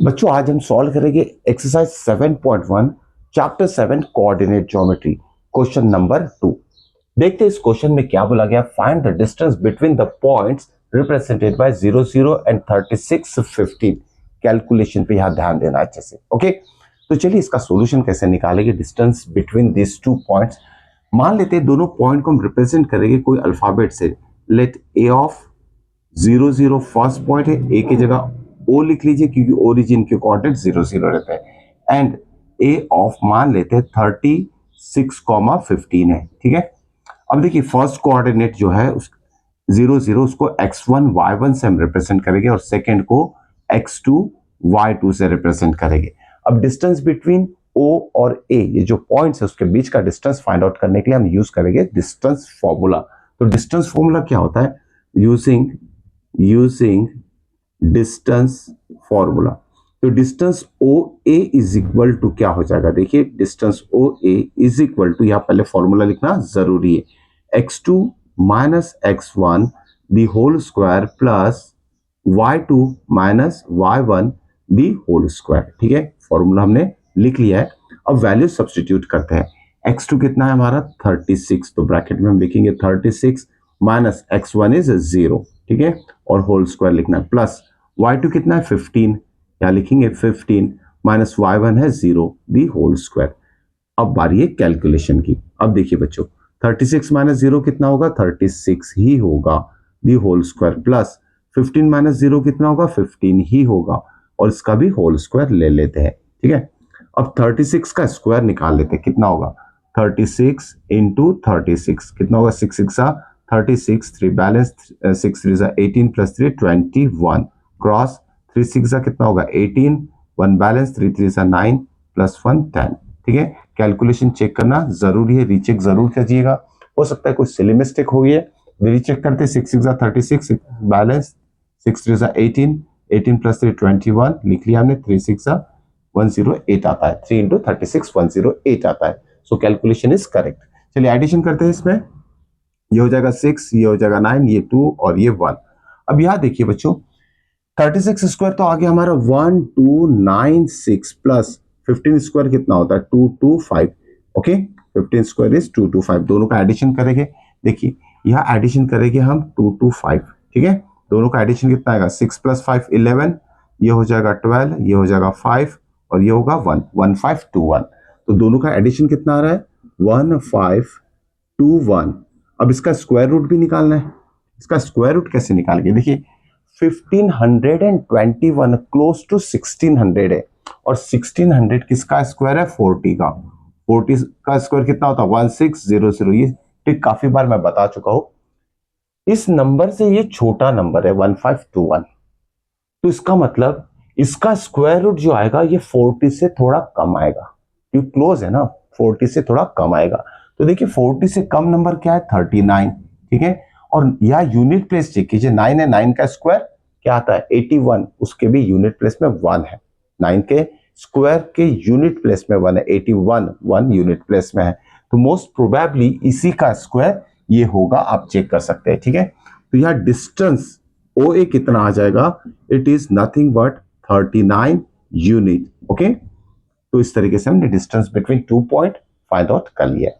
बच्चों आज हम सॉल्व करेंगे exercise 7.1 chapter 7 coordinate geometry question number 2। देखते हैं इस क्वेश्चन में क्या बोला गया। Find the distance between the points represented by 0 0 and 36 15। Calculation पे यहां ध्यान देना अच्छे से। ओके, तो चलिए इसका सॉल्यूशन कैसे निकालेंगे। Distance between this two points, मान लेते हैं दोनों पॉइंट को हम रिप्रेजेंट करेंगे कोई अल्फाबेट से। Let A of 0 0 first point है, ए की जगह ओ लिख लीजिए क्योंकि ओरिजिन के कोऑर्डिनेट 0 0 रहते हैं। एंड ए ऑफ मान लेते हैं 36,15 है। ठीक है, अब देखिए फर्स्ट कोऑर्डिनेट जो है उस 0 0 उसको x1 y1 से हम रिप्रेजेंट करेंगे और सेकंड को x2 y2 से रिप्रेजेंट करेंगे। अब डिस्टेंस बिटवीन O और A, ये जो पॉइंट्स है उसके बीच का डिस्टेंस फाइंड आउट करने के लिए हम यूज करेंगे डिस्टेंस फॉर्मूला। तो डिस्टेंस फॉर्मूला क्या होता है? Using distance formula. तो distance O A is equal to क्या हो जाएगा? देखिए distance O A is equal to, यहां पहले फॉर्मूला लिखना जरूरी है, x2 minus x1 the whole square plus y2 minus y1 the whole square. ठीक है, फॉर्मूला हमने लिख लिया है। अब वैल्यू सब्सटीट्यूट करते हैं। x2 कितना है हमारा? 36, तो ब्रैकेट में हम लिखेंगे 36 माइनस x1 इज 0। ठीक है, और होल स्क्वायर लिखना है, प्लस y2 कितना है? 15, क्या लिखेंगे? 15 माइनस y1 है 0 दी होल स्क्वायर। अब बारी है कैलकुलेशन की। अब देखिए बच्चों 36 माइनस 0 कितना होगा? 36 ही होगा the whole square, plus 15 minus 0 कितना होगा? 15 ही होगा, और इसका भी होल स्क्वायर ले लेते हैं। ठीक है, अब 36 का स्क्वायर निकाल लेते हैं, कितना होगा? 36 इंटू 36 कितना होगा? 6 6 36, 3 बैलेंस, 6 3 18 प्लस 3 21 क्रॉस 3 6 कितना होगा? 18, 1 बैलेंस, 3 3 9 प्लस 1 10। ठीक है, कैलकुलेशन चेक करना जरूरी है, रीचेक जरूर कीजिएगा। हो सकता है कोई सिली मिस्टेक हो गई है, रीचेक करते। 6 6 36 बैलेंस, 6 3 18, 18 प्लस 3 21 लिख लिया हमने, 3 6 108 आता है, 3 इंटू 36 108 आता है। So calculation is correct. चलिए एडिशन करते हैं इसमें, ये हो जाएगा 6, ये हो जाएगा 9, ये 2 और ये 1। अब यहां देखिए बच्चों 36 स्क्वायर तो आ गया हमारा 1296 प्लस 15 स्क्वायर कितना होता है? 225। Okay, 15 square is 225। दोनों का एडिशन करेंगे। देखिए यहां एडिशन करेंगे हम 225। ठीक है, दोनों का एडिशन कितना आएगा? 6 प्लस 5 11, ये हो जाएगा 12, ये हो जाएगा 5 और ये होगा 1, 1521। तो दोनों का एडिशन कितना आ रहा है? 1521। अब इसका स्क्वायर रूट भी निकालना है। इसका स्क्वायर रूट कैसे निकालेंगे? देखिए 1521 क्लोज टू 1600 है, और 1600 किसका स्क्वायर है? 40 का। 40 का स्क्वायर कितना होता है? 1600। ये ट्रिक काफी बार मैं बता चुका हूं। इस नंबर से ये छोटा नंबर है 1521, तो इसका मतलब इसका स्क्वायर रूट जो आएगा ये 40 से थोड़ा कम आएगा, क्योंकि क्लोज है ना, 40 से थोड़ा कम आएगा। तो देखिए 40 से कम नंबर क्या है? 39। ठीक है, और यह यूनिट प्लेस चेक कीजिए, 9 है, 9 का स्क्वायर क्या आता है? 81, उसके भी यूनिट प्लेस में 1 है। 9 के स्क्वायर के यूनिट प्लेस में 1 है, 81 1 यूनिट प्लेस में है। तो मोस्ट प्रोबेबली इसी का स्क्वायर ये होगा, आप चेक कर सकते हैं। ठीक है, तो यह डिस्टेंस ओ ए कितना आ जाएगा? It is nothing but 39 unit. Okay, तो इस तरीके से हमने distance between 2 point find out कर लिया।